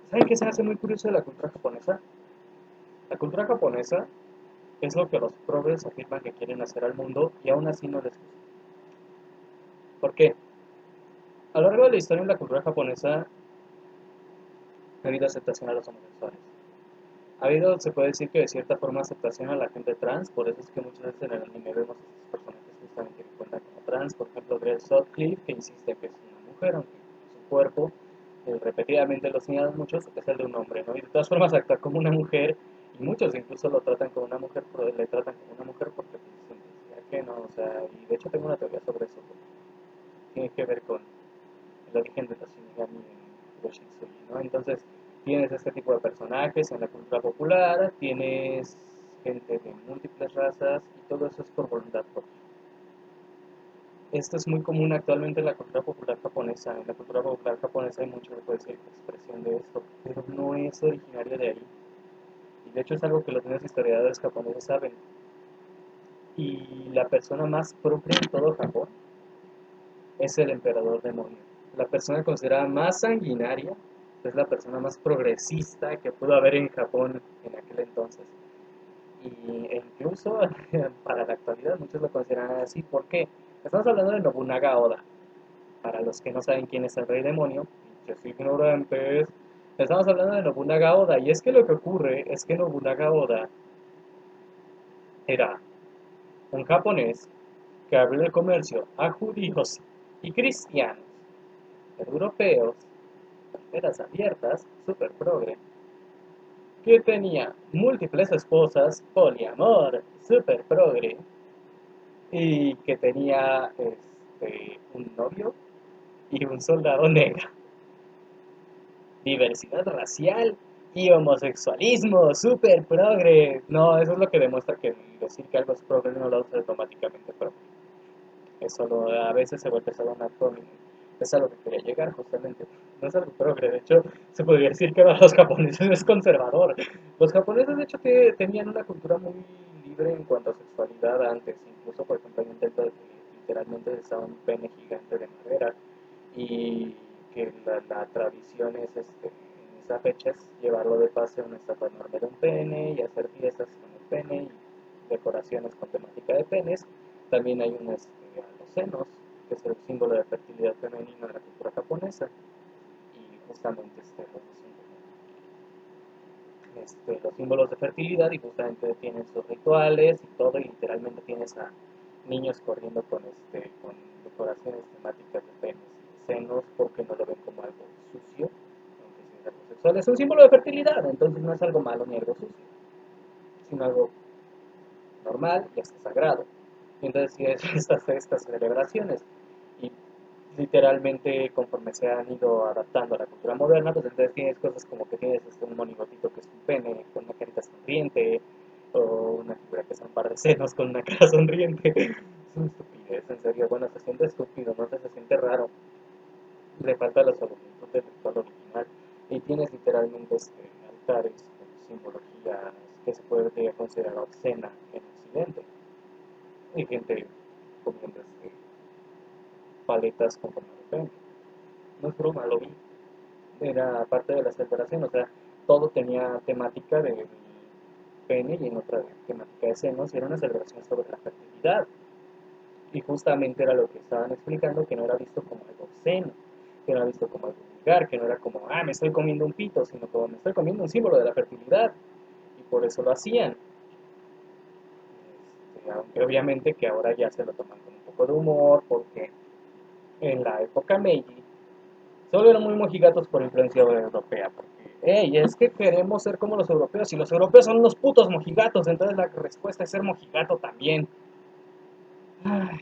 ¿Saben qué se hace muy curioso de la cultura japonesa? La cultura japonesa es lo que los progres afirman que quieren hacer al mundo y aún así no les gusta. ¿Por qué? A lo largo de la historia en la cultura japonesa ha habido aceptación a los homosexuales. Ha habido, se puede decir que de cierta forma, aceptación a la gente trans, por eso es que muchas veces en el anime vemos a estos personajes justamente que cuentan como trans, por ejemplo, Greg Sutcliffe, que insiste que es una mujer, aunque su cuerpo, repetidamente lo señalan muchos, es el de un hombre, ¿no? Y de todas formas actúa como una mujer, y muchos incluso lo tratan como una mujer, pero le tratan como una mujer porque pues, ya que no, o sea, y de hecho tengo una teoría sobre eso, porque tiene que ver con el origen de los Shinigami en Yoshitsui, ¿no? Entonces, tienes este tipo de personajes en la cultura popular, tienes gente de múltiples razas y todo eso es por voluntad propia. Esto es muy común actualmente en la cultura popular japonesa. En la cultura popular japonesa hay mucha expresión de esto, pero no es originario de ahí. Y de hecho es algo que los mismos historiadores japoneses saben. Y la persona más propia en todo Japón es el emperador demonio. La persona considerada más sanguinaria es la persona más progresista que pudo haber en Japón en aquel entonces. E incluso para la actualidad muchos lo consideran así. ¿Por qué? Estamos hablando de Nobunaga Oda. Para los que no saben quién es el rey demonio, pinches ignorantes, estamos hablando de Nobunaga Oda. Y es que lo que ocurre es que Nobunaga Oda era un japonés que abrió el comercio a judíos y cristianos, europeos, fronteras abiertas, super progre, que tenía múltiples esposas, poliamor, super progre, y que tenía un novio y un soldado negro. Diversidad racial y homosexualismo, super progre. No, eso es lo que demuestra que decir que algo es progre no lo hace automáticamente progre. Eso a veces se vuelve solo una es a lo que quería llegar justamente. No es algo progre, de hecho se podría decir que para los japoneses es conservador. Los japoneses de hecho tenían una cultura muy libre en cuanto a sexualidad antes, incluso por ejemplo hay un templo que literalmente estaba un pene gigante de madera y que la tradición es en esa fecha es llevarlo de pase a una estatua enorme de un pene y hacer fiestas con el pene y decoraciones con temática de penes. También hay un a los senos, que es el símbolo de fertilidad femenina en la cultura japonesa y justamente los símbolos de fertilidad y justamente tienen sus rituales y todo y literalmente tienes a niños corriendo con decoraciones temáticas de penes y senos porque no lo ven como algo sucio, aunque si es algo sexual es un símbolo de fertilidad, entonces no es algo malo ni algo sucio, sino algo normal y hasta sagrado. Y entonces sí es estas celebraciones y literalmente conforme se han ido adaptando a la cultura moderna, pues entonces tienes cosas como que tienes un monigotito que es un pene con una carita sonriente, o una figura que es un par de senos con una cara sonriente. Es una estupidez, en serio. Bueno, se siente estúpido, no sé, se siente raro. Le falta los elementos del ritual original. Y tienes literalmente altares con simbologías que se puede considerar obscena en Occidente. Hay gente comiendo paletas con forma de pene. No es broma, lo vi. Era parte de la celebración, o sea, todo tenía temática de pene y en otra temática de senos, y era una celebración sobre la fertilidad. Y justamente era lo que estaban explicando, que no era visto como algo obsceno, que no era visto como algo vulgar, que no era como, me estoy comiendo un pito, sino como me estoy comiendo un símbolo de la fertilidad. Y por eso lo hacían. Aunque obviamente que ahora ya se lo toman con un poco de humor, porque en la época Meiji solo eran muy mojigatos por influencia europea, porque, hey, es que queremos ser como los europeos, y los europeos son unos putos mojigatos, entonces la respuesta es ser mojigato también. Ay,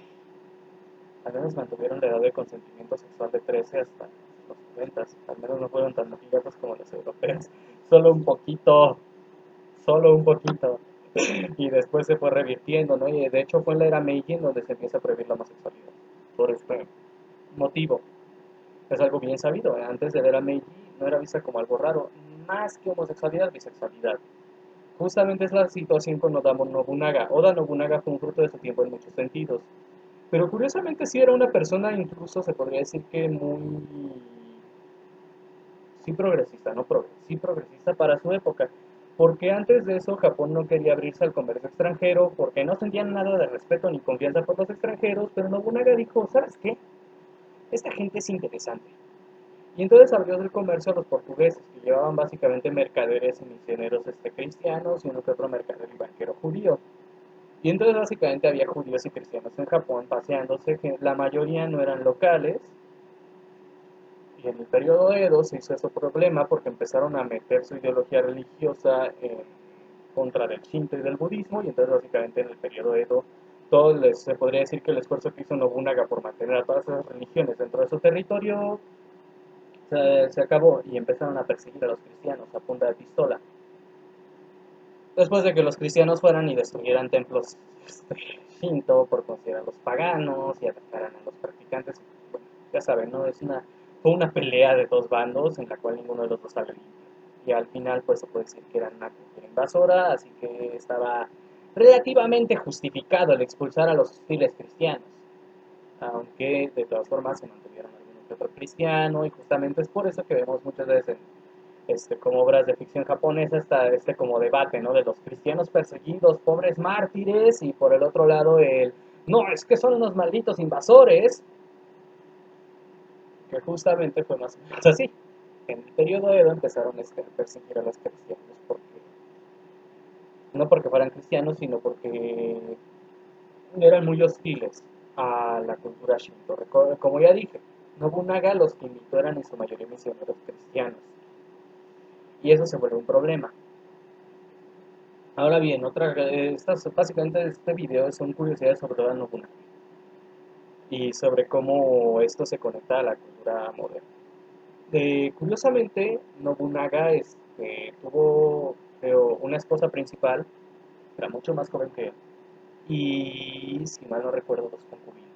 al menos mantuvieron la edad de consentimiento sexual de 13 hasta los 90, al menos no fueron tan mojigatos como los europeos, solo un poquito, solo un poquito. Y después se fue revirtiendo, ¿no? Y de hecho fue en la era Meiji en donde se empieza a prohibir la homosexualidad, por este motivo. Es algo bien sabido, ¿eh? Antes de ver a Meiji no era vista como algo raro, más que homosexualidad, bisexualidad. Justamente es la situación con Oda Nobunaga. Oda Nobunaga fue un fruto de su tiempo en muchos sentidos. Pero curiosamente sí era una persona, incluso se podría decir que muy sí progresista, no progresista, sí progresista para su época. Porque antes de eso Japón no quería abrirse al comercio extranjero, porque no sentían nada de respeto ni confianza por los extranjeros, pero Nobunaga dijo, ¿sabes qué? Esta gente es interesante. Y entonces abrió el comercio a los portugueses, que llevaban básicamente mercaderes y misioneros cristianos y uno que otro mercader y banquero judío. Y entonces básicamente había judíos y cristianos en Japón paseándose, que la mayoría no eran locales. Y en el periodo Edo se hizo ese problema porque empezaron a meter su ideología religiosa en contra del Shinto y del budismo, y entonces básicamente en el periodo Edo se podría decir que el esfuerzo que hizo Nobunaga por mantener a todas esas religiones dentro de su territorio se acabó y empezaron a perseguir a los cristianos a punta de pistola. Después de que los cristianos fueran y destruyeran templos Shinto por considerarlos paganos y atacaran a los practicantes, bueno, ya saben, ¿no? Fue una pelea de dos bandos en la cual ninguno de los dos sale limpio. Y al final, pues se puede decir que eran una cultura invasora, así que estaba relativamente justificado el expulsar a los hostiles cristianos, aunque de todas formas se mantuvieron algunos que otro cristiano, y justamente es por eso que vemos muchas veces como obras de ficción japonesa está como debate, ¿no? De los cristianos perseguidos, pobres mártires, y por el otro lado no, es que son unos malditos invasores, que justamente fue más o menos así. En el periodo Edo empezaron a perseguir a los cristianos, no porque fueran cristianos, sino porque eran muy hostiles a la cultura Shinto. Como ya dije, Nobunaga los que invitó eran en su mayoría misioneros cristianos, y eso se vuelve un problema. Ahora bien, básicamente este video son curiosidades sobre Oda Nobunaga y sobre cómo esto se conecta a la cultura moderna. Curiosamente, Nobunaga tuvo, creo, una esposa principal, que era mucho más joven que él, y si mal no recuerdo, dos concubinas.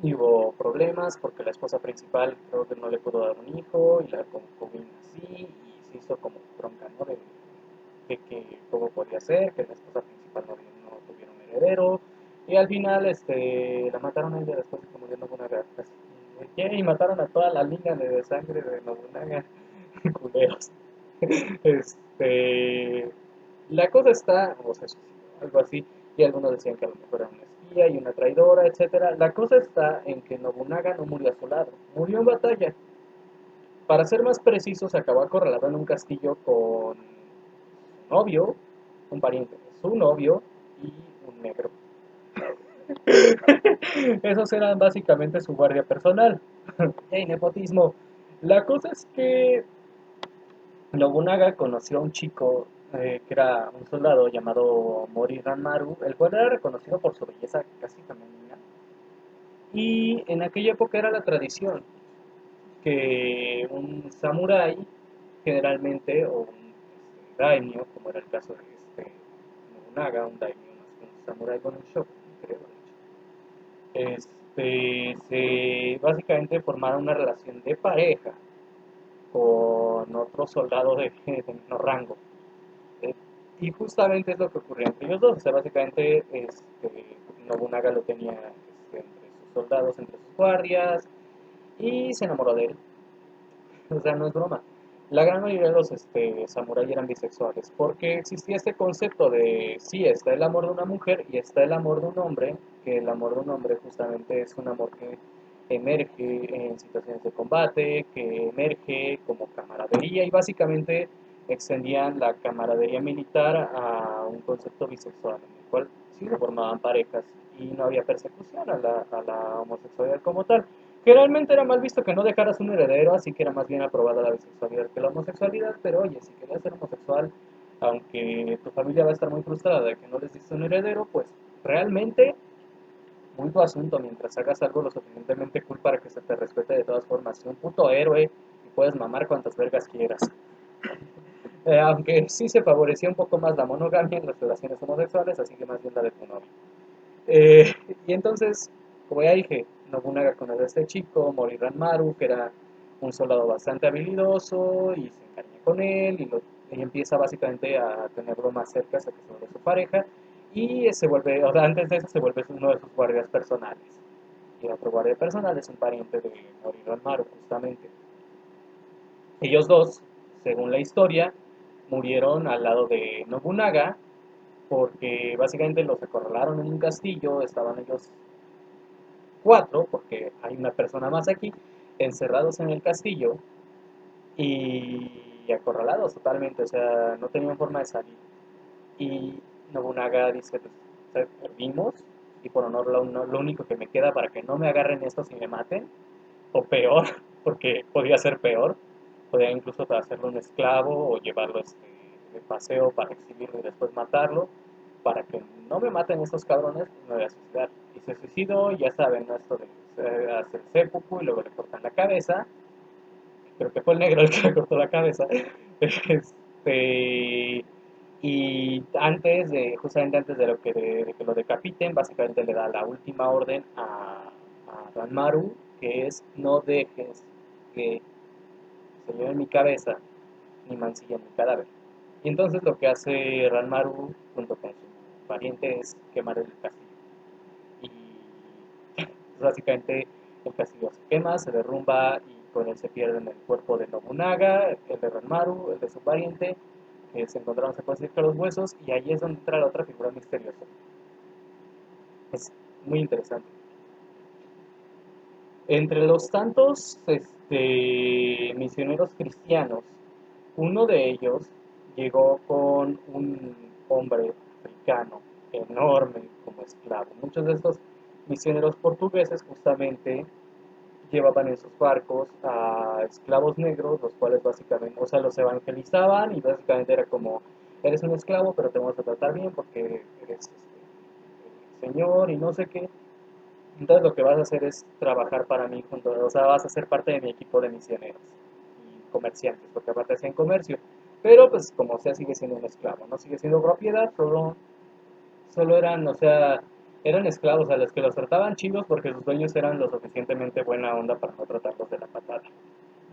Y hubo problemas porque la esposa principal creo que no le pudo dar un hijo y la concubina sí, y se hizo como bronca, ¿no? De que cómo podía ser, que la esposa principal no tuviera un heredero, y al final la mataron a ella después de que murió Nobunaga. Y mataron a toda la línea de sangre de Nobunaga, culeros. Este, la cosa está, o sea, algo así, y algunos decían que a lo mejor era una espía y una traidora, etcétera. La cosa está en que Nobunaga no murió a su lado, murió en batalla. Para ser más preciso, se acabó acorralado en un castillo con su novio, un pariente de su novio y un negro. Esos eran básicamente su guardia personal. ¡Hey, nepotismo! La cosa es que Nobunaga conoció a un chico que era un soldado llamado Mori Ranmaru, el cual era reconocido por su belleza casi femenina. Y en aquella época era la tradición que un samurái, generalmente, o un daimyo, como era el caso de Nobunaga, un daimyo más que un samurái con un shogun, creo, básicamente formaron una relación de pareja con otro soldado de menor rango. Eh, y justamente es lo que ocurrió entre ellos dos. O sea, básicamente Nobunaga lo tenía entre sus soldados, entre sus guardias, y se enamoró de él. O sea, no es broma. La gran mayoría de los samuráis eran bisexuales, porque existía este concepto de, sí, está el amor de una mujer y está el amor de un hombre, que el amor de un hombre justamente es un amor que emerge en situaciones de combate, que emerge como camaradería, y básicamente extendían la camaradería militar a un concepto bisexual, en el cual sí se formaban parejas y no había persecución a la homosexualidad como tal. Generalmente era mal visto que no dejaras un heredero, así que era más bien aprobada la bisexualidad que la homosexualidad, pero oye, si querías ser homosexual, aunque tu familia va a estar muy frustrada de que no les diste un heredero, pues realmente muy tu asunto, mientras hagas algo lo suficientemente cool para que se te respete de todas formas. Si un puto héroe y puedes mamar cuantas vergas quieras. Aunque sí se favorecía un poco más la monogamia en las relaciones homosexuales, así que más bien la de tu novio. Eh, y entonces, como ya dije, Nobunaga conoce a este chico, Mori Ranmaru, que era un soldado bastante habilidoso, y se encariña con él, y empieza básicamente a tenerlo más cerca hasta que se vuelve su pareja, y se vuelve, o sea, antes de eso se vuelve uno de sus guardias personales. Y el otro guardia personal es un pariente de Mori Ranmaru, justamente. Ellos dos, según la historia, murieron al lado de Nobunaga porque básicamente los acorralaron en un castillo, estaban ellos cuatro, porque hay una persona más aquí, encerrados en el castillo y acorralados totalmente, o sea, no tenían forma de salir. Y Nobunaga dice, pues, o sea, perdimos y por honor lo único que me queda para que no me agarren estos y me maten, o peor, porque podía ser peor, podía incluso hacerlo un esclavo o llevarlo de paseo para exhibirlo y después matarlo, para que no me maten estos cabrones, pues me voy a suicidar. Y se suicidó, y ya saben, ¿no? Esto de hacer seppuku y luego le cortan la cabeza, creo que fue el negro el que le cortó la cabeza, este, y justamente antes de que lo decapiten, básicamente le da la última orden a Ranmaru, que es no dejes que se lleve mi cabeza ni mancillen mi cadáver. Y entonces lo que hace Ranmaru junto con su pariente es quemar el castillo. Y pues, básicamente el castillo se quema, se derrumba y con él se pierden el cuerpo de Nobunaga, el de Ranmaru, el de su pariente, que se encontraron, se puede decir, con los huesos, y ahí es donde entra la otra figura misteriosa. Es muy interesante. Entre los tantos misioneros cristianos, uno de ellos llegó con un hombre africano enorme como esclavo. Muchos de estos misioneros portugueses justamente llevaban en sus barcos a esclavos negros, los cuales básicamente, o sea, los evangelizaban y básicamente era como, eres un esclavo, pero te vamos a tratar bien porque eres señor y no sé qué. Entonces lo que vas a hacer es trabajar para mí junto, o sea, vas a ser parte de mi equipo de misioneros y comerciantes, porque aparte hacían comercio. Pero pues como sea sigue siendo un esclavo, no sigue siendo propiedad, solo eran, o sea, eran esclavos a los que los trataban chidos porque sus dueños eran lo suficientemente buena onda para no tratarlos de la patada.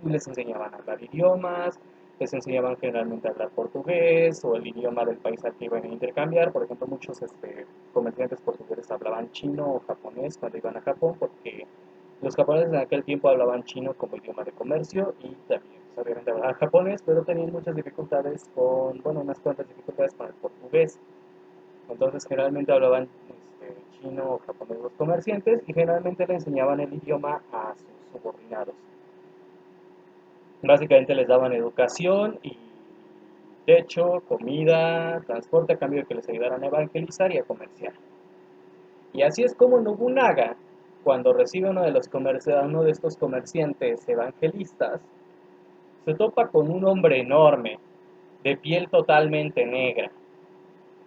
Y les enseñaban a hablar idiomas, les enseñaban generalmente a hablar portugués o el idioma del país al que iban a intercambiar. Por ejemplo, muchos comerciantes portugueses hablaban chino o japonés cuando iban a Japón porque los japoneses en aquel tiempo hablaban chino como idioma de comercio y también sabían hablar japonés, pero tenían muchas dificultades bueno, unas cuantas dificultades con el portugués. Entonces generalmente hablaban chino o japonés los comerciantes y generalmente le enseñaban el idioma a sus subordinados. Básicamente les daban educación y techo, comida, transporte a cambio de que les ayudaran a evangelizar y a comerciar. Y así es como Nobunaga, cuando recibe a uno de estos comerciantes evangelistas, se topa con un hombre enorme, de piel totalmente negra,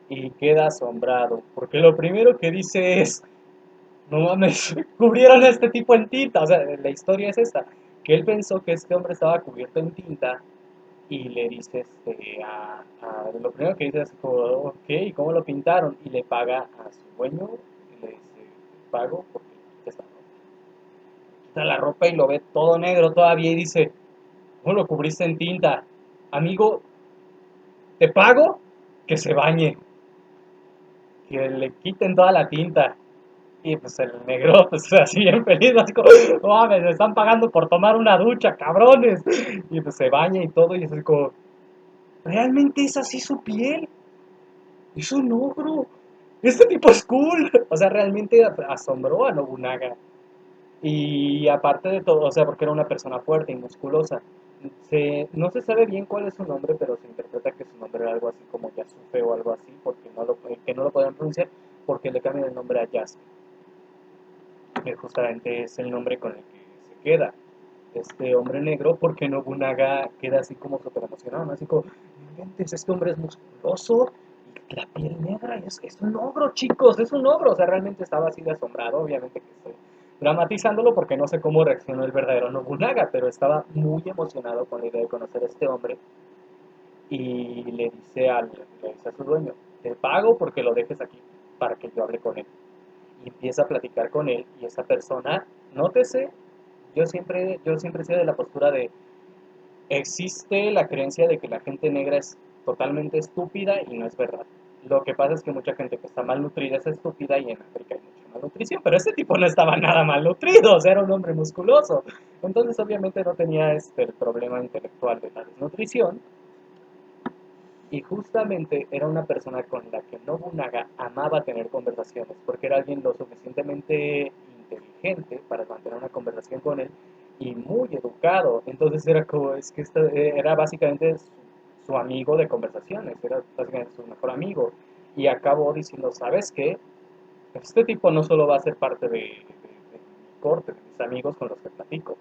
y queda asombrado, porque lo primero que dice es, no mames, cubrieron a este tipo en tinta. O sea, la historia es esta, que él pensó que este hombre estaba cubierto en tinta y le dice lo primero que dice es como, ok, ¿cómo lo pintaron? Y le paga a su dueño y le dice, pago porque quita la ropa y lo ve todo negro todavía y dice, ¿cómo lo cubriste en tinta? Amigo, te pago que se bañe, que le quiten toda la tinta. Y pues el negro, pues así bien feliz, así como, no mames, me están pagando por tomar una ducha, cabrones. Y pues se baña y todo, y es así como, ¿realmente es así su piel? Es un ogro. Este tipo es cool. O sea, realmente asombró a Nobunaga. Y aparte de todo, o sea, porque era una persona fuerte y musculosa. No se sabe bien cuál es su nombre, pero se interpreta que su nombre era algo así como Yasufe o algo así, porque que no lo pueden pronunciar, porque le cambian el nombre a Yasuke, que justamente es el nombre con el que se queda este hombre negro, porque Nobunaga queda así como súper emocionado, ¿no? Así como, este hombre es musculoso y la piel negra, es un ogro, chicos, es un ogro. O sea, realmente estaba así de asombrado, obviamente que estoy dramatizándolo porque no sé cómo reaccionó el verdadero Nobunaga, pero estaba muy emocionado con la idea de conocer a este hombre y le dice a su dueño, te pago porque lo dejes aquí para que yo hable con él. Y empieza a platicar con él y esa persona, nótese, yo siempre he sido de la postura de, existe la creencia de que la gente negra es totalmente estúpida y no es verdad. Lo que pasa es que mucha gente que está malnutrida es estúpida y en África hay mucha malnutrición, pero este tipo no estaba nada malnutrido, o sea, era un hombre musculoso. Entonces obviamente no tenía el problema intelectual de la desnutrición y justamente era una persona con la que Nobunaga amaba tener conversaciones porque era alguien lo suficientemente inteligente para mantener una conversación con él y muy educado. Entonces era como, es que era básicamente su amigo de conversaciones, era básicamente su mejor amigo. Y acabó diciendo, ¿sabes qué? Este tipo no solo va a ser parte de mi corte, de mis amigos con los que platico,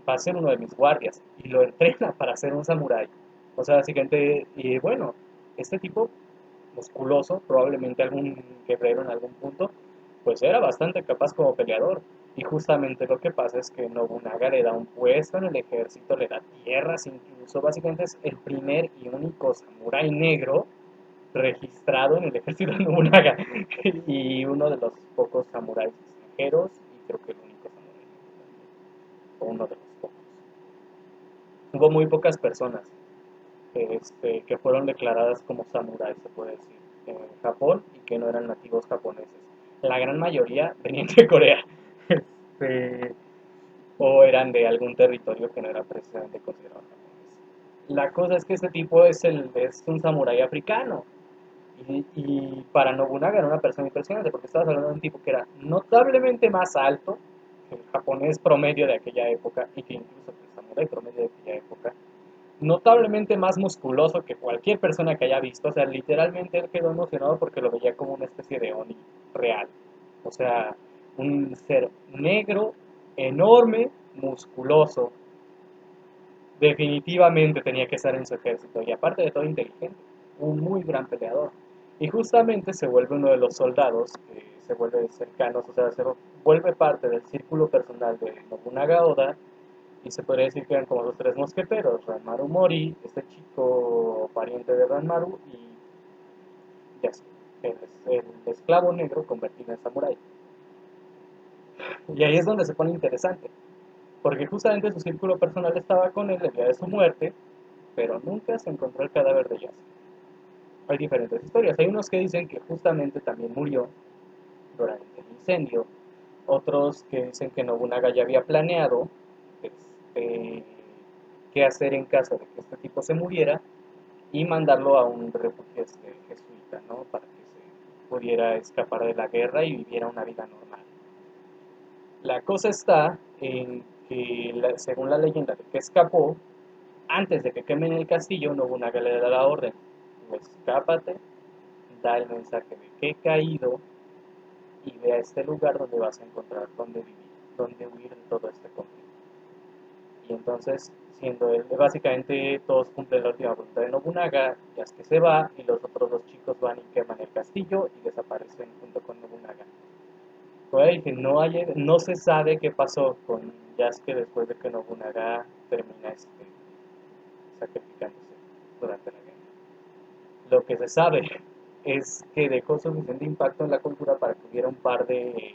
va a ser uno de mis guardias y lo entrena para ser un samurái. O sea, básicamente, y bueno, este tipo musculoso, probablemente algún guerrero en algún punto, pues era bastante capaz como peleador. Y justamente lo que pasa es que Nobunaga le da un puesto en el ejército, le da tierras incluso, básicamente es el primer y único samurái negro registrado en el ejército de Nobunaga y uno de los pocos samuráis extranjeros y creo que el único samurái o uno de los pocos. Hubo muy pocas personas que fueron declaradas como samuráis, se puede decir, en Japón y que no eran nativos japoneses. La gran mayoría venían de Corea este, o eran de algún territorio que no era precisamente considerado japonés. La cosa es que este tipo es un samurái africano. Y para Nobunaga era una persona impresionante porque estabas hablando de un tipo que era notablemente más alto que el japonés promedio de aquella época y que incluso que el samurái promedio de aquella época, notablemente más musculoso que cualquier persona que haya visto. O sea, literalmente él quedó emocionado porque lo veía como una especie de Oni real. O sea, un ser negro, enorme, musculoso. Definitivamente tenía que estar en su ejército y aparte de todo inteligente, un muy gran peleador. Y justamente se vuelve uno de los soldados que se vuelve cercanos, o sea, se vuelve parte del círculo personal de Nobunaga Oda y se podría decir que eran como los tres mosqueteros, Ranmaru Mori, este chico pariente de Ranmaru y Yasuo, el esclavo negro convertido en samurái. Y ahí es donde se pone interesante, porque justamente su círculo personal estaba con él el día de su muerte, pero nunca se encontró el cadáver de Yasuo. Hay diferentes historias. Hay unos que dicen que justamente también murió durante el incendio. Otros que dicen que Nobunaga ya había planeado este, qué hacer en caso de que este tipo se muriera y mandarlo a un refugio jesuita, ¿no? Para que se pudiera escapar de la guerra y viviera una vida normal. La cosa está en que, según la leyenda de que escapó, antes de que quemen el castillo, Nobunaga le da la orden: escápate, da el mensaje de que he caído y ve a este lugar donde vas a encontrar donde vivir, donde huir de todo este conflicto. Y entonces, siendo él, básicamente todos cumplen la última voluntad de Nobunaga, Yasuke se va y los otros dos chicos van y queman el castillo y desaparecen junto con Nobunaga. Como dije, no se sabe qué pasó con Yasuke después de que Nobunaga termina sacrificándose durante la guerra. Lo que se sabe es que dejó suficiente impacto en la cultura para que hubiera un par de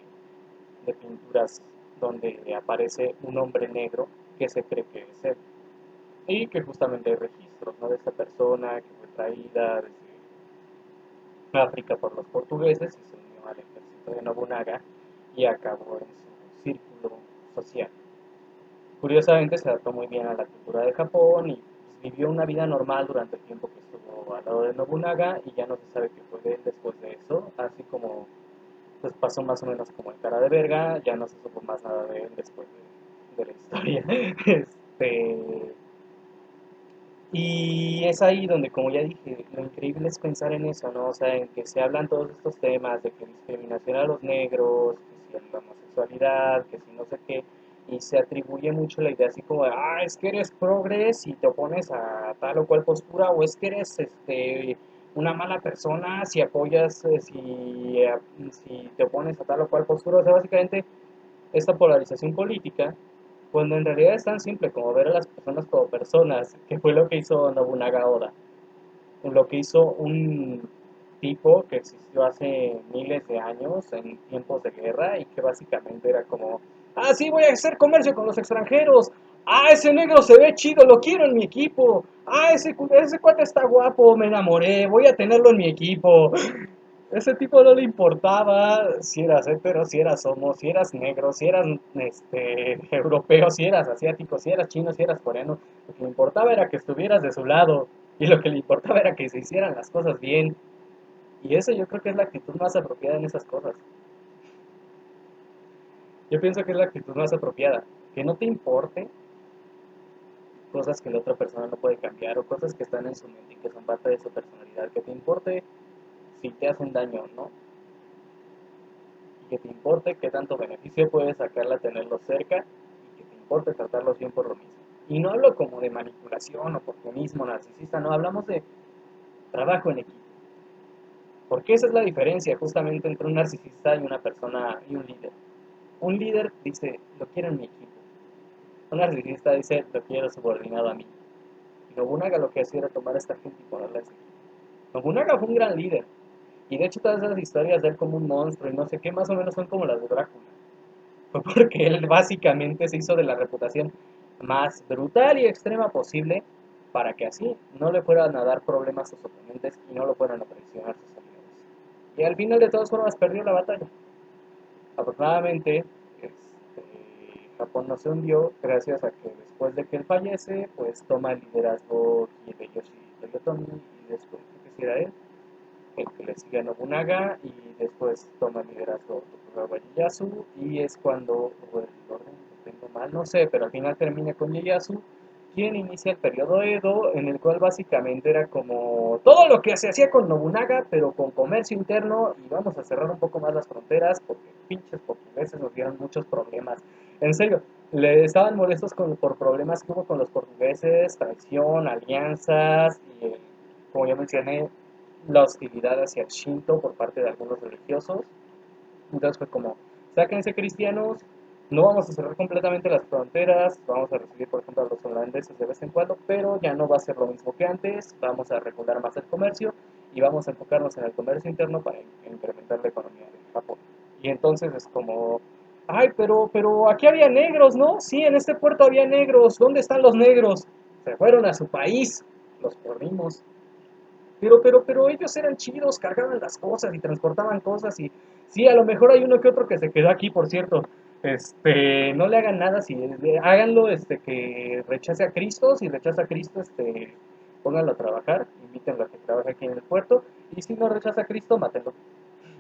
pinturas donde aparece un hombre negro que se cree que es él. Y que justamente hay registros, ¿no? De esta persona que fue traída desde África por los portugueses y se unió al ejército de Nobunaga y acabó en su círculo social. Curiosamente se adaptó muy bien a la cultura de Japón y vivió una vida normal durante el tiempo que estuvo al lado de Nobunaga y ya no se sabe qué fue de él después de eso, así como pues pasó más o menos como el cara de verga, ya no se supo más nada de él después de la historia. Este, y es ahí donde, como ya dije, lo increíble es pensar en eso, ¿no? O sea, en que se hablan todos estos temas de que discriminación a los negros, que si a la homosexualidad, que si no sé qué, y se atribuye mucho la idea así como de, ah, es que eres progres y te opones a tal o cual postura, o es que eres una mala persona si apoyas, si te opones a tal o cual postura. O sea, básicamente esta polarización política, cuando en realidad es tan simple como ver a las personas como personas, que fue lo que hizo Nobunaga Oda, lo que hizo un tipo que existió hace miles de años en tiempos de guerra y que básicamente era como, ah, sí, voy a hacer comercio con los extranjeros, Ah, ese negro se ve chido, lo quiero en mi equipo. Ah, ese cuate está guapo, me enamoré, voy a tenerlo en mi equipo. Ese tipo no le importaba si eras hetero, si eras homo, si eras negro, si eras europeo, si eras asiático, si eras chino, si eras coreano. Lo que le importaba era que estuvieras de su lado y lo que le importaba era que se hicieran las cosas bien. Y eso yo creo que es la actitud más apropiada en esas cosas. Yo pienso que es la actitud más apropiada. Que no te importe cosas que la otra persona no puede cambiar o cosas que están en su mente y que son parte de su personalidad. Que te importe si te hacen daño o no. Y que te importe qué tanto beneficio puedes sacarle a tenerlos cerca y que te importe tratarlos bien por lo mismo. Y no hablo como de manipulación, oportunismo, narcisista, no, hablamos de trabajo en equipo. Porque esa es la diferencia justamente entre un narcisista y una persona y un líder. Un líder dice, lo quiero en mi equipo. Un narcisista dice, lo quiero subordinado a mí. Y Nobunaga lo que hacía era tomar a esta gente y ponerla en su equipo. Nobunaga fue un gran líder. Y de hecho todas esas historias de él como un monstruo y no sé qué, más o menos son como las de Drácula. Fue porque él básicamente se hizo de la reputación más brutal y extrema posible para que así no le fueran a dar problemas a sus oponentes y no lo fueran a traicionar sus aliados. Y al final de todas formas perdió la batalla. Afortunadamente, Japón no se hundió gracias a que después de que él fallece, pues toma el liderazgo Hideyoshi Toyotomi y después, creo que sí era él, el que le sigue a Nobunaga y después toma el liderazgo Tokugawa Ieyasu y es cuando, o el orden lo tengo mal, no sé, pero al final termina con Ieyasu, quien inicia el periodo Edo, en el cual básicamente era como todo lo que se hacía con Nobunaga, pero con comercio interno y vamos a cerrar un poco más las fronteras porque pinches portugueses nos dieron muchos problemas. En serio, le estaban molestos por problemas que hubo con los portugueses, traición, alianzas y, como ya mencioné, la hostilidad hacia el Shinto por parte de algunos religiosos. Entonces fue como, sáquense cristianos, no vamos a cerrar completamente las fronteras, vamos a recibir por ejemplo a los holandeses de vez en cuando, pero ya no va a ser lo mismo que antes, vamos a regular más el comercio y vamos a enfocarnos en el comercio interno para incrementar la economía de Japón. Y entonces es como, ay, pero aquí había negros, ¿no? Sí, en este puerto había negros, ¿dónde están los negros? Se fueron a su país, los corrimos. Pero ellos eran chidos, cargaban las cosas y transportaban cosas y sí, a lo mejor hay uno que otro que se quedó aquí, por cierto. No le hagan nada, si háganlo, que rechace a Cristo, si rechaza a Cristo, pónganlo a trabajar, invítenlo a que trabaje aquí en el puerto y si no rechaza a Cristo, mátenlo,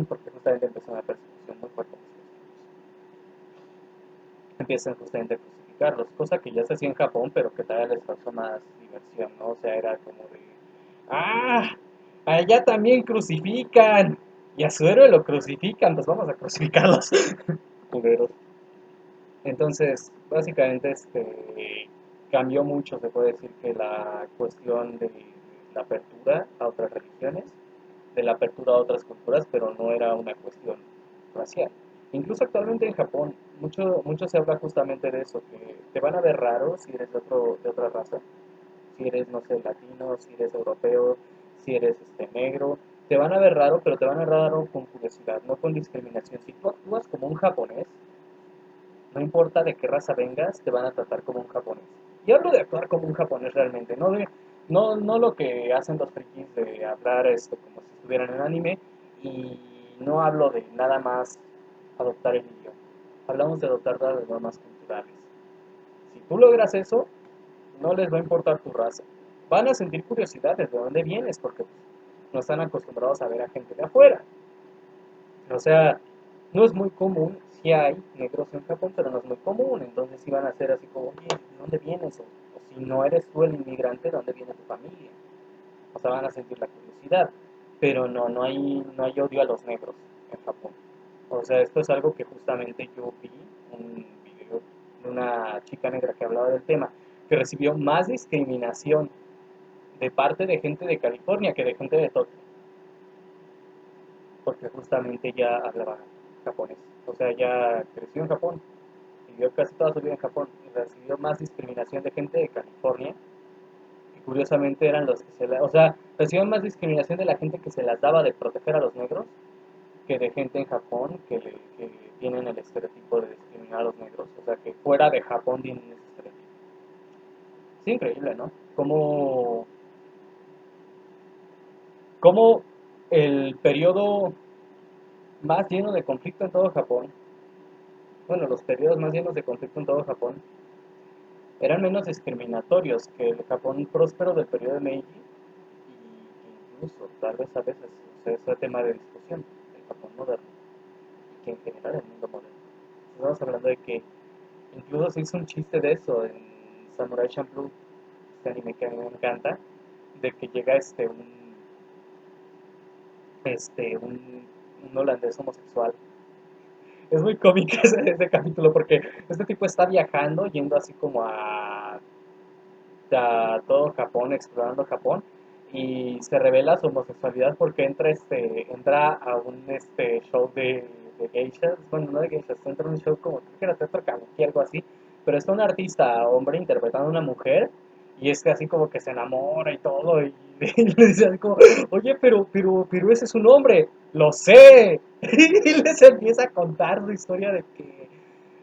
porque justamente empezó una persecución muy fuerte. Empiezan justamente a crucificarlos, cosa que ya se hacía en Japón, pero que todavía les causó más diversión, ¿no? O sea, era como de, ¡ah! Allá también crucifican. Y a su héroe lo crucifican, pues vamos a crucificarlos. Culeros. Entonces, básicamente, cambió mucho, se puede decir, que la cuestión de la apertura a otras religiones, de la apertura a otras culturas, pero no era una cuestión racial. Incluso actualmente en Japón, mucho se habla justamente de eso, que te van a ver raro si eres de otra raza, si eres, no sé, latino, si eres europeo, si eres negro, te van a ver raro, pero te van a ver raro con curiosidad, no con discriminación. Si tú actúas como un japonés, no importa de qué raza vengas, te van a tratar como un japonés. Y hablo de actuar como un japonés realmente, no lo que hacen los frikis de hablar como si estuvieran en anime, y no hablo de nada más adoptar el idioma. Hablamos de adoptar las normas culturales. Si tú logras eso, no les va a importar tu raza. Van a sentir curiosidad de dónde vienes, porque no están acostumbrados a ver a gente de afuera. O sea, no es muy común, si hay negros en Japón, pero no es muy común. Entonces sí van a ser así como, oye, ¿de dónde vienes? O si no eres tú el inmigrante, ¿de dónde viene tu familia? O sea, van a sentir la curiosidad. Pero no hay odio a los negros en Japón. O sea, esto es algo que justamente yo vi un video de una chica negra que hablaba del tema, que recibió más discriminación de parte de gente de California que de gente de Tokio, porque justamente ya hablaba japonés. O sea, ya creció en Japón, vivió casi toda su vida en Japón y recibió más discriminación de gente de California, que curiosamente eran los que o sea, recibió más discriminación de la gente que se las daba de proteger a los negros que de gente en Japón que tienen el estereotipo de discriminar a los negros. O sea, que fuera de Japón tienen ese estereotipo. Es increíble, ¿no? Como el periodo más lleno de conflicto en todo Japón, bueno, los periodos más llenos de conflicto en todo Japón, eran menos discriminatorios que el Japón próspero del periodo de Meiji y que incluso, tal vez a veces, o sea, es tema de discusión, el Japón moderno y que en general el mundo moderno. Estamos hablando de que incluso se hizo un chiste de eso en Samurai Champloo, este anime que a mí me encanta, de que llega un holandés homosexual. Es muy cómico ese capítulo porque este tipo está viajando, yendo así como a todo Japón, explorando Japón, y se revela su homosexualidad porque entra a un show de geishas, bueno, no de geishas, entra a un show como, creo que era teatro kabuki, algo así, pero está un artista hombre interpretando a una mujer, y es que así como que se enamora y todo, y, y le dice así como, oye, pero ese es un hombre, lo sé, y les empieza a contar su historia de que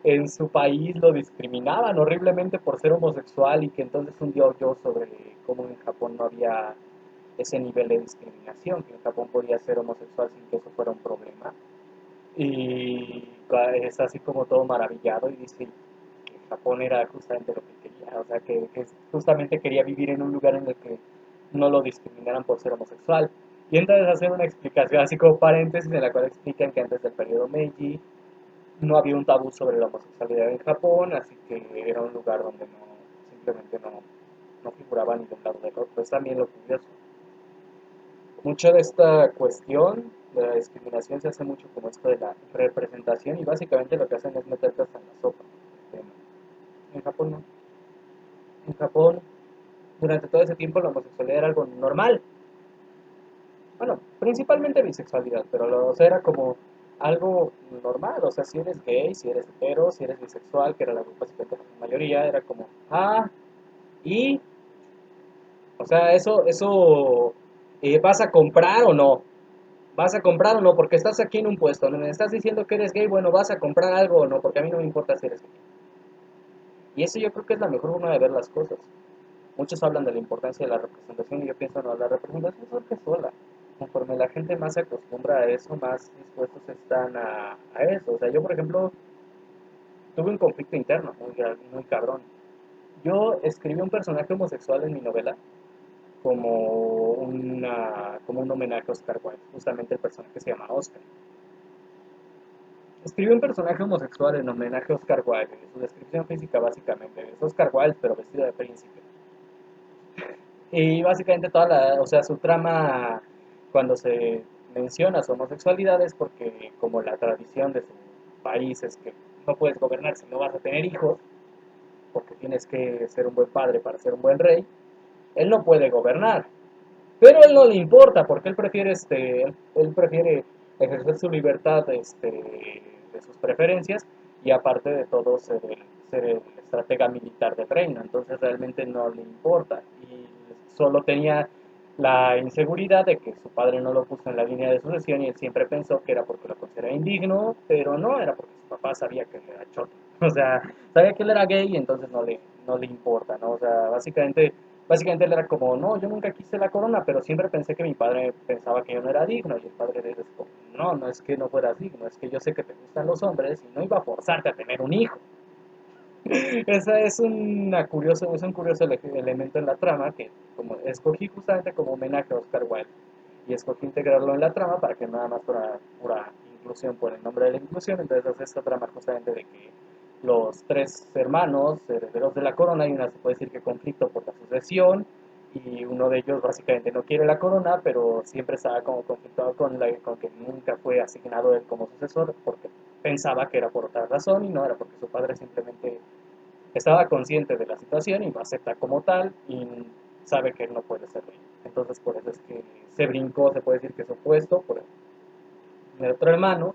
en su país lo discriminaban horriblemente por ser homosexual y que entonces un día oyó sobre cómo en Japón no había ese nivel de discriminación, que en Japón podía ser homosexual sin que eso fuera un problema. Y es así como todo maravillado y dice que Japón era justamente lo que quería, o sea, que justamente quería vivir en un lugar en el que no lo discriminaran por ser homosexual. Y entonces hacen una explicación, así como paréntesis, en la cual explican que antes del periodo Meiji no había un tabú sobre la homosexualidad en Japón, así que era un lugar donde simplemente no figuraba ni de un lado del otro. Es también lo curioso. Mucho de esta cuestión de la discriminación se hace mucho como esto de la representación y básicamente lo que hacen es meterte hasta en la sopa. En Japón no. En Japón, durante todo ese tiempo la homosexualidad era algo normal. Bueno, principalmente bisexualidad, o sea, era como algo normal, o sea, si eres gay, si eres hetero, si eres bisexual, que era la básicamente la mayoría, era como, y, o sea, ¿vas a comprar o no? ¿Vas a comprar o no? Porque estás aquí en un puesto, ¿no? Me estás diciendo que eres gay, bueno, ¿vas a comprar algo o no? Porque a mí no me importa si eres gay. Y eso yo creo que es la mejor forma de ver las cosas. Muchos hablan de la importancia de la representación y yo pienso, no, la representación surge sola. Conforme la gente más se acostumbra a eso, más dispuestos están a eso. O sea, yo, por ejemplo, tuve un conflicto interno muy cabrón. Yo escribí un personaje homosexual en mi novela como un homenaje a Oscar Wilde. Justamente el personaje se llama Oscar. Escribí un personaje homosexual en homenaje a Oscar Wilde. Su descripción física básicamente es Oscar Wilde, pero vestido de príncipe. Y básicamente o sea, su trama cuando se menciona su homosexualidad es porque como la tradición de su país es que no puedes gobernar si no vas a tener hijos, porque tienes que ser un buen padre para ser un buen rey, él no puede gobernar. Pero a él no le importa, porque él prefiere ejercer su libertad de sus preferencias y aparte de todo ser el estratega militar del reino. Entonces realmente no le importa y solo tenía la inseguridad de que su padre no lo puso en la línea de sucesión y él siempre pensó que era porque lo consideraba indigno, pero no, era porque su papá sabía que él era choto. O sea, sabía que él era gay y entonces no le importa, ¿no? O sea, básicamente él era como, no, yo nunca quise la corona, pero siempre pensé que mi padre pensaba que yo no era digno. Y el padre de él es como, no, no es que no fueras digno, es que yo sé que te gustan los hombres y no iba a forzarte a tener un hijo. Esa es un curioso elemento en la trama que como escogí justamente como homenaje a Oscar Wilde. Y escogí integrarlo en la trama para que nada más fuera pura inclusión por el nombre de la inclusión. Entonces hace esta trama justamente de que los tres hermanos herederos de la corona, hay una se puede decir que conflicto por la sucesión, y uno de ellos básicamente no quiere la corona, pero siempre estaba como conflictado con que nunca fue asignado él como sucesor, porque pensaba que era por otra razón y no era porque su padre simplemente estaba consciente de la situación y lo acepta como tal y sabe que él no puede ser rey. Entonces por eso es que se brincó, se puede decir que es opuesto por el otro hermano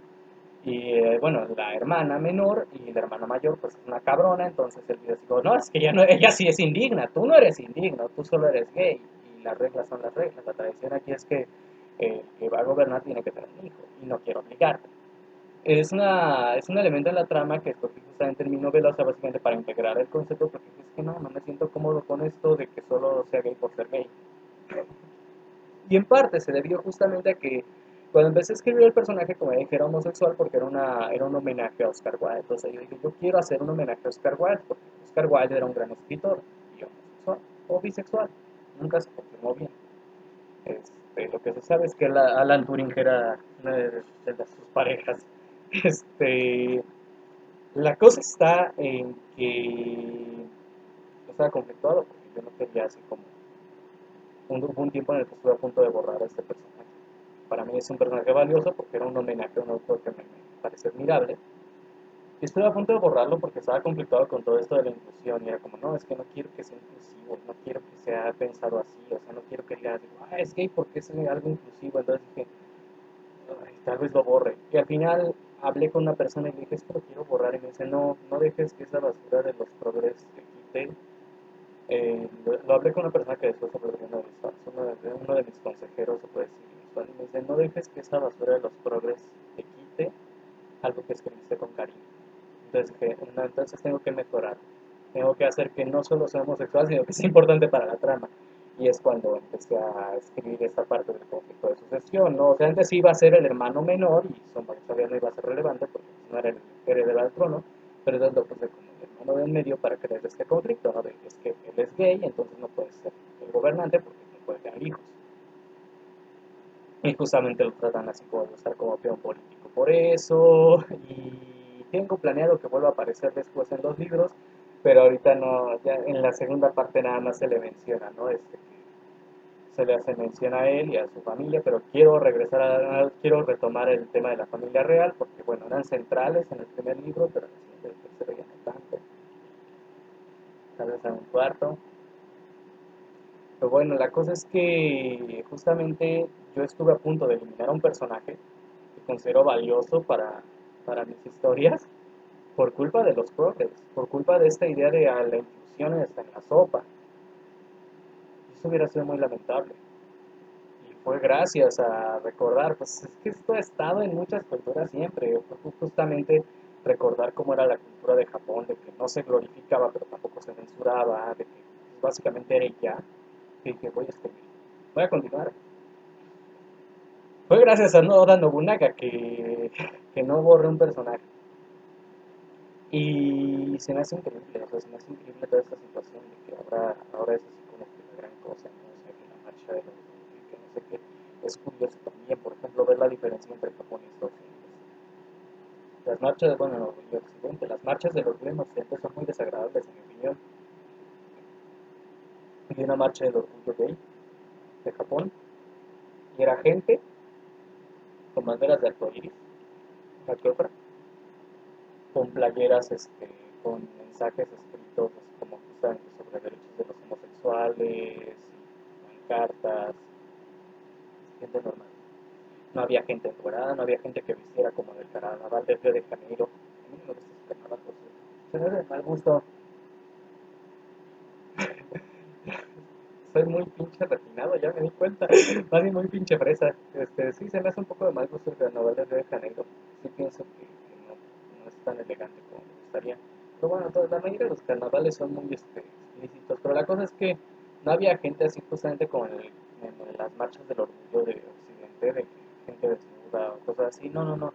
y bueno, la hermana menor y la hermana mayor pues es una cabrona, entonces él dijo, no, es que ella sí es indigna, tú no eres indigno, tú solo eres gay y las reglas son las reglas, la tradición aquí es que el que va a gobernar tiene que tener un hijo y no quiero obligarte. Es un elemento en la trama que escogí justamente en mi novela, o sea, básicamente para integrar el concepto, porque es que no me siento cómodo con esto de que solo sea gay por ser gay. Y en parte se debió justamente a que cuando empecé a escribir el personaje, como dije, era homosexual porque era un homenaje a Oscar Wilde. Entonces yo dije, yo quiero hacer un homenaje a Oscar Wilde porque Oscar Wilde era un gran escritor y homosexual o bisexual. Nunca se confirmó bien. Lo que se sabe es que Alan Turing era una sus parejas. Este, la cosa está en que yo estaba conflictuado porque yo no quería así como hubo un tiempo en el que estuve a punto de borrar a este personaje. Para mí es un personaje valioso porque era un homenaje a un autor que me parece admirable. Y estuve a punto de borrarlo porque estaba conflictuado con todo esto de la inclusión y era como, no, es que no quiero que sea inclusivo, no quiero que sea pensado así, o sea, no quiero que diga, es gay porque es algo inclusivo. Entonces dije, "Ay, tal vez lo borre". Y al final hablé con una persona y le dije, es que lo quiero borrar. Y me dice, no dejes que esa basura de los progres te quite. Lo hablé con una persona que después se volvió uno de mis fans, uno de mis consejeros, se puede decir, mensual, y me dice, no dejes que esa basura de los progres te quite algo que escribiste con cariño. Entonces dije, no, entonces tengo que mejorar, tengo que hacer que no solo sea homosexual, sino que es importante para la trama. Y es cuando empecé a escribir esta parte del conflicto de sucesión, ¿no? O sea, antes iba a ser el hermano menor y su hombre todavía no iba a ser relevante porque no era el heredero al trono, pero entonces lo puse como el hermano de en medio para crear este conflicto, ¿no? De que es que él es gay, entonces no puede ser el gobernante porque no puede tener hijos. Y justamente lo tratan así como de usar como peón político por eso. Y tengo planeado que vuelva a aparecer después en los libros, pero ahorita no, ya en la segunda parte nada más se le menciona, ¿no? Se le hace mención a él y a su familia, pero quiero regresar quiero retomar el tema de la familia real, porque bueno, eran centrales en el primer libro, pero en el tercero ya no tanto, tal vez en un cuarto. Pero bueno, la cosa es que justamente yo estuve a punto de eliminar a un personaje que considero valioso para mis historias por culpa de los progres, por culpa de esta idea de la inclusión está en la sopa. Y eso hubiera sido muy lamentable. Y fue gracias a recordar, pues es que esto ha estado en muchas culturas siempre, fue justamente recordar cómo era la cultura de Japón, de que no se glorificaba pero tampoco se censuraba, de que pues, básicamente era y ya, que dije, voy a escribir, voy a continuar. Fue gracias a Oda Nobunaga que no borré un personaje. Y se me hace increíble, o sea, se me hace increíble toda esta situación de que ahora es así como que la gran cosa, ¿no? O sea, que la marcha de los que no sé qué. Es curioso también, por ejemplo, ver la diferencia entre Japón y Estados Unidos. Las marchas, bueno, y Occidente, las marchas del orgullo en Occidente son muy desagradables, en mi opinión. Vi una marcha del orgullo gay de Japón y era gente con banderas de arcoíris, una que otra, con playeras, con mensajes escritos así como justamente sobre derechos de los homosexuales, cartas, gente normal. No había gente encuerada, no había gente que vistiera como del carnaval de Río de Janeiro. A mí no me gusta ese carnaval, pues, se me hace de mal gusto. Soy muy pinche refinado, ya me di cuenta. Más bien muy pinche fresa. Sí, se me hace un poco de mal gusto el carnaval de Río de Janeiro. Sí pienso que no es tan elegante como me gustaría. Pero bueno, la mayoría de los carnavales son muy explícitos. Pero la cosa es que no había gente así justamente como en las marchas del orgullo de Occidente, de que gente desnuda o cosas así. No.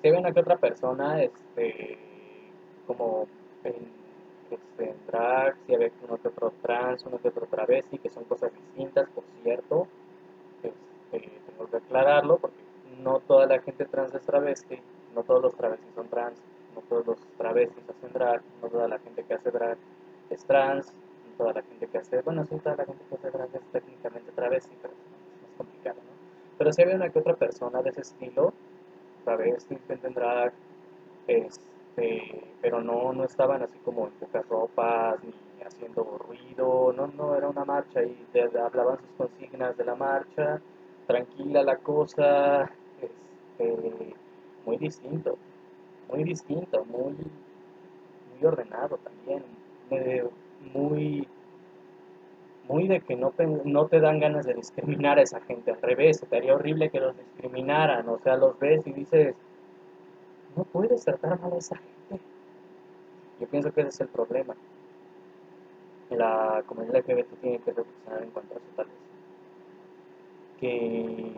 Si había una que otra persona, como en, en drag, si había uno que otro trans, uno que otro travesti, que son cosas distintas, por cierto. Tengo que aclararlo porque no toda la gente trans es travesti, no todos los travestis son trans, no todos los travestis hacen drag, no toda la gente que hace drag es trans, no toda la gente que hace, bueno, sí, toda la gente que hace drag es técnicamente travesti, pero es más complicado, ¿no? Pero si había una que otra persona de ese estilo, travesti, gente en drag, pero no estaban así como en pocas ropas ni haciendo ruido, no, era una marcha y hablaban sus consignas de la marcha, tranquila la cosa, muy distinto, muy ordenado también, eh, muy, muy de que no te dan ganas de discriminar a esa gente, al revés, te haría horrible que los discriminaran, o sea, los ves y dices, no puedes tratar mal a esa gente. Yo pienso que ese es el problema. La comunidad LGBT tiene que reflexionar en cuanto a eso, tal vez. Que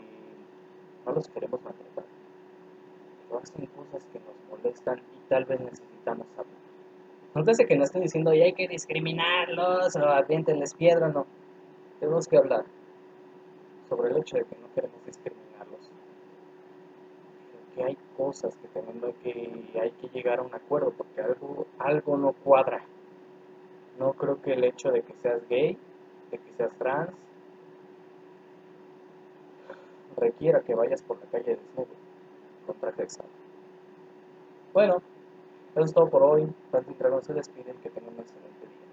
no los queremos maltratar, pero hacen cosas que nos molestan y tal vez necesitamos hablar. No sé que no estoy diciendo y hay que discriminarlos o aviéntenles piedra, no. Tenemos que hablar sobre el hecho de que no queremos discriminarlos, pero que hay cosas que tenemos que hay que llegar a un acuerdo porque algo no cuadra. No creo que el hecho de que seas gay, de que seas trans, requiera que vayas por la calle desnudo, con traje de sábado. Bueno, eso es todo por hoy. Franklin Dragón se despide y que tengan un excelente día.